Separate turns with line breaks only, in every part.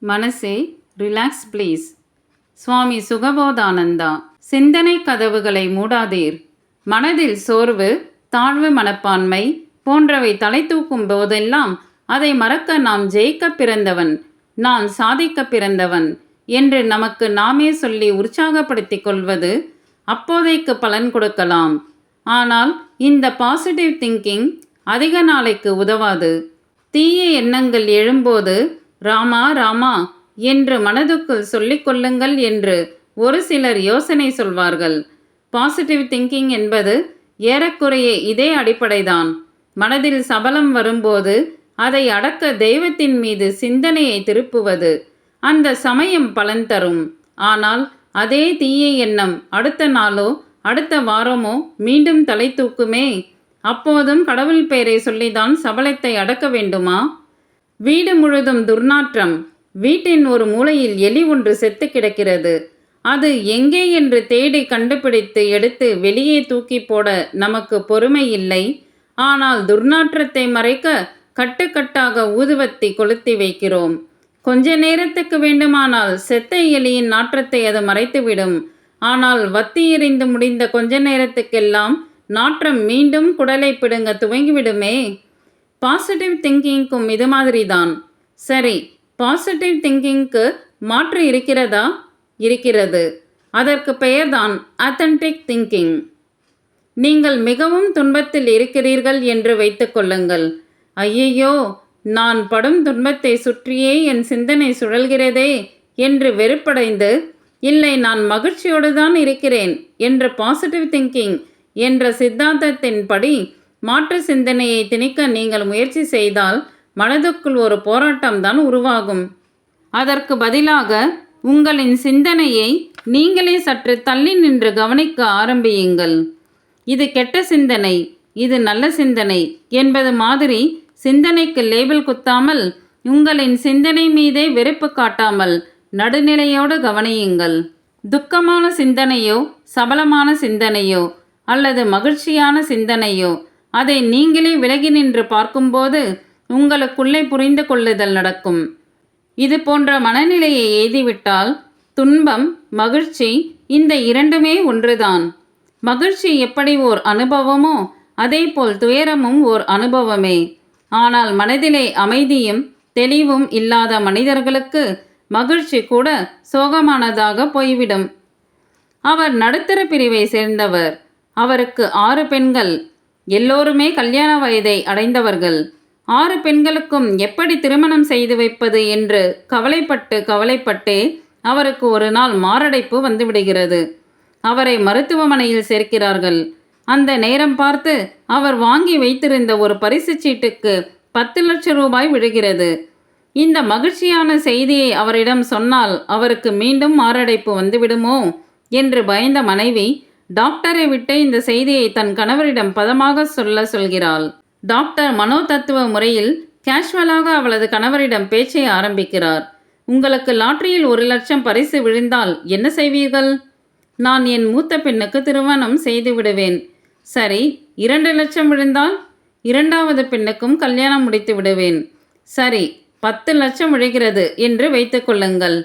மனசே relax please. சுவாமி சுகபோதானந்தா. சிந்தனை கதவுகளை மூடாதீர். மனதில் சோர்வு, தாழ்வு மனப்பான்மை போன்றவை தலை தூக்கும் போதெல்லாம் அதை மறக்க நாம் ஜெயிக்க பிறந்தவன், நான் சாதிக்க பிறந்தவன் என்று நமக்கு நாமே சொல்லி உற்சாகப்படுத்திக் கொள்வது அப்போதைக்கு பலன் கொடுக்கலாம். ஆனால் இந்த பாசிட்டிவ் திங்கிங் அதிக நாளைக்கு உதவாது. தீய எண்ணங்கள் எழும்போது ராமா ராமா என்று மனதுக்குள் சொல்லிக் கொள்ளுங்கள் என்று ஒரு சிலர் யோசனை சொல்வார்கள். பாசிட்டிவ் திங்கிங் என்பது ஏறக்குறைய இதே அடிப்படைதான். மனதில் சபலம் வரும்போது அதை அடக்க தெய்வத்தின் மீது சிந்தனையை திருப்புவது அந்த சமயம் பலன் தரும். ஆனால் அதே தீய எண்ணம் அடுத்த நாளோ அடுத்த வாரமோ மீண்டும் தலை தூக்குமே. அப்போதும் கடவுள் பெயரை சொல்லிதான் சபலத்தை அடக்க வேண்டுமா? வீடு முழுதும் துர்நாற்றம். வீட்டின் ஒரு மூலையில் எலி ஒன்று செத்து கிடக்கிறது. அது எங்கே என்று தேடி கண்டுபிடித்து எடுத்து வெளியே தூக்கி போட நமக்கு பொறுமை இல்லை. ஆனால் துர்நாற்றத்தை மறைக்க கட்டுக்கட்டாக ஊதுவத்தி கொளுத்தி வைக்கிறோம். கொஞ்ச நேரத்துக்கு வேண்டுமானால் செத்த எலியின் நாற்றத்தை அது மறைத்துவிடும். ஆனால் வத்தி எறிந்து முடிந்த கொஞ்ச நேரத்துக்கெல்லாம் நாற்றம் மீண்டும் குடலை பிடுங்க துவங்கிவிடுமே. பாசிட்டிவ் திங்கிங்க்கும் இது மாதிரி தான். சரி, பாசிட்டிவ் திங்கிங்க்கு மாற்று இருக்கிறதா? இருக்கிறது. அதற்கு பெயர்தான் ஆத்தென்டிக் திங்கிங். நீங்கள் மிகவும் துன்பத்தில் இருக்கிறீர்கள் என்று வைத்துக்கொள்ளுங்கள். ஐயையோ, நான் படும் துன்பத்தை சுற்றியே என் சிந்தனை சுழல்கிறதே என்று வெறுப்படைந்து, இல்லை நான் மகிழ்ச்சியோடு தான் இருக்கிறேன் என்ற பாசிட்டிவ் திங்கிங் என்ற சித்தாந்தத்தின் படி மாற்று சிந்தனையை திணிக்க நீங்கள் முயற்சி செய்தால் மனதுக்குள் ஒரு போராட்டம்தான் உருவாகும். அதற்கு பதிலாக உங்களின் சிந்தனையை நீங்களே சற்று தள்ளி நின்று கவனிக்க ஆரம்பியுங்கள். இது கெட்ட சிந்தனை, இது நல்ல சிந்தனை என்பது மாதிரி சிந்தனைக்கு லேபிள் குத்தாமல், உங்களின் சிந்தனை மீதே வெறுப்பு காட்டாமல் நடுநிலையோடு கவனியுங்கள். துக்கமான சிந்தனையோ சபலமான சிந்தனையோ அல்லது மகிழ்ச்சியான சிந்தனையோ அதை நீங்களே விலகி நின்று பார்க்கும்போது உங்களுக்குள்ளே புரிந்து கொள்ளுதல் நடக்கும். இது போன்ற மனநிலையை எய்திவிட்டால் துன்பம், மகிழ்ச்சி இந்த இரண்டுமே ஒன்றுதான். மகிழ்ச்சி எப்படி ஓர் அனுபவமோ அதேபோல் துயரமும் ஓர் அனுபவமே. ஆனால் மனதிலே அமைதியும் தெளிவும் இல்லாத மனிதர்களுக்கு மகிழ்ச்சி கூட சோகமானதாக போய்விடும். அவர் நடுத்தர பிரிவை சேர்ந்தவர். அவருக்கு 6 பெண்கள். எல்லோருமே கல்யாண வயதை அடைந்தவர்கள். 6 பெண்களுக்கும் எப்படி திருமணம் செய்து வைப்பது என்று கவலைப்பட்டே அவருக்கு ஒரு நாள் மாரடைப்பு வந்துவிடுகிறது. அவரை மருத்துவமனையில் சேர்க்கிறார்கள். அந்த நேரம் பார்த்து அவர் வாங்கி வைத்திருந்த ஒரு பரிசு சீட்டுக்கு 10 லட்சம் ரூபாய் விழுகிறது. இந்த மகிழ்ச்சியான செய்தியை அவரிடம் சொன்னால் அவருக்கு மீண்டும் மாரடைப்பு வந்துவிடுமோ என்று பயந்த மனைவி டாக்டரை விட்டு இந்த செய்தியை தன் கணவரிடம் பதமாக சொல்கிறாள். டாக்டர் மனோ தத்துவ முறையில் கேஷுவலாக அவளது கணவரிடம் பேச்சை ஆரம்பிக்கிறார். உங்களுக்கு லாட்டரியில் 1 லட்சம் பரிசு விழுந்தால் என்ன செய்வீர்கள்? நான் என் மூத்த பெண்ணுக்கு திருமணம் செய்து விடுவேன். சரி, 2 லட்சம் விழுந்தால்? 2வது பெண்ணுக்கும் கல்யாணம் முடித்து விடுவேன். சரி, 10 லட்சம் விழுகிறது என்று வைத்துக்கொள்ளுங்கள்.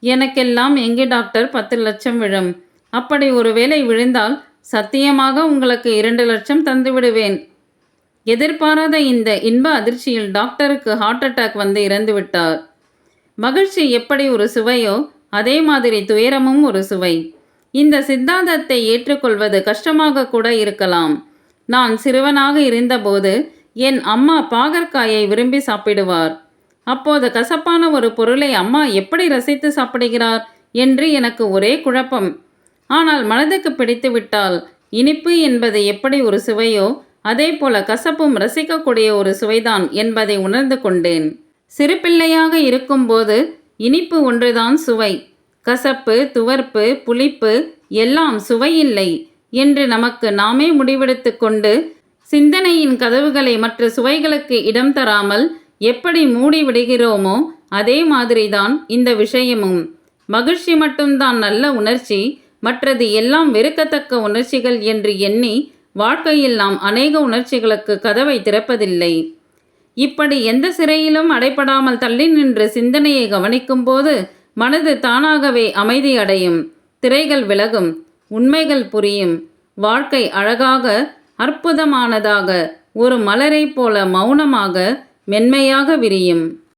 எனக்கெல்லாம் எங்கே டாக்டர் 10 லட்சம் விழும்? அப்படி ஒருவேளை விழுந்தால் சத்தியமாக உங்களுக்கு 2 லட்சம் தந்து விடுவேன். எதிர்பாராத இந்த இன்ப அதிர்ச்சியில் டாக்டருக்கு ஹார்ட் அட்டாக் வந்து இறந்து விட்டார். மகிழ்ச்சி எப்படி ஒரு சுவையோ அதே மாதிரி துயரமும் ஒரு சுவை. இந்த சித்தாந்தத்தை ஏற்றுக்கொள்வது கஷ்டமாக கூட இருக்கலாம். நான் சிறுவனாக இருந்தபோது என் அம்மா பாகற்காயை விரும்பி சாப்பிடுவார். அப்போது கசப்பான ஒரு பொருளை அம்மா எப்படி ரசித்து சாப்பிடுகிறார் என்று எனக்கு ஒரே குழப்பம். ஆனால் மனதுக்கு பிடித்து விட்டால் இனிப்பு என்பது எப்படி ஒரு சுவையோ அதே போல கசப்பும் ரசிக்கக்கூடிய ஒரு சுவைதான் என்பதை உணர்ந்து கொண்டேன். சிறு பிள்ளையாக இருக்கும்போது இனிப்பு ஒன்றுதான் சுவை. கசப்பு, துவர்ப்பு, புளிப்பு எல்லாம் சுவையில்லை என்று நமக்கு நாமே முடிவெடுத்து கொண்டு சிந்தனையின் கதவுகளை மற்ற சுவைகளுக்கு இடம் தராமல் எப்படி மூடி விடுகிறோமோ அதே மாதிரிதான் இந்த விஷயமும். மகிழ்ச்சி மட்டும்தான் நல்ல உணர்ச்சி, மற்றது எல்லாம் வெறுக்கத்தக்க உணர்ச்சிகள் என்று எண்ணி வாழ்க்கையில் நாம் அநேக உணர்ச்சிகளுக்கு கதவை திறப்பதில்லை. இப்படி எந்த சிறையிலும் அடைபடாமல் தள்ளி நின்று சிந்தனையை கவனிக்கும்போது மனது தானாகவே அமைதி அடையும், திரைகள் விலகும், உண்மைகள் புரியும், வாழ்க்கை அழகாக, அற்புதமானதாக, ஒரு மலரைப் போல மௌனமாக, மென்மையாக விரியும்.